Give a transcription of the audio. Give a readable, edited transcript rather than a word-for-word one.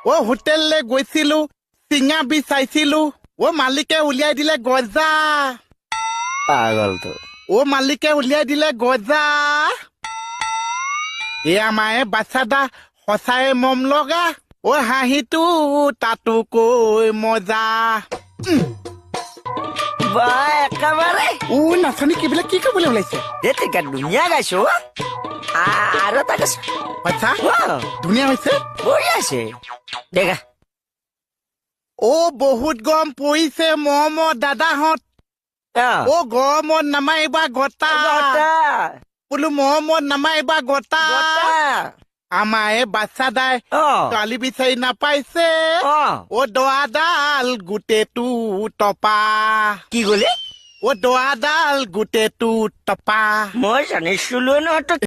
অ হোটেললে গৈছিলো চিঙা বিচাইছিলো অ মালিকে উলিয়াই দিলে গজা পাগলটো অ মালিকে উলিয়াই দিলে গজা এয়া মায়ে বাচ্চাদা সঁচাই মম লগা অ হাঁহিটো তাতো কৈ মজা বা একেবাৰে ও নাচনী কিবিলাক কি কৰিবলৈ ওলাইছে দেতিকা ধুনীয়া গাইছো আৰু এটা গাইছো আচ্ছা ধুনীয়া হৈছে বঢ়িয়া আছে দেখা অ বহুত গৰম পৰিছে মৰমৰ দাদাহঁত অ গৰমত নামাৰিবা গতা বোলো মৰমত নামাৰিবা গতা আমাৰ এই বাচ্চাদাই ছোৱালী বিচাৰি নাপাইছে অ দৰাডাল গোটেইটো টপা কি কলি অ দৰাডাল গোটেইটো টপা মই জানিছিলো নহয়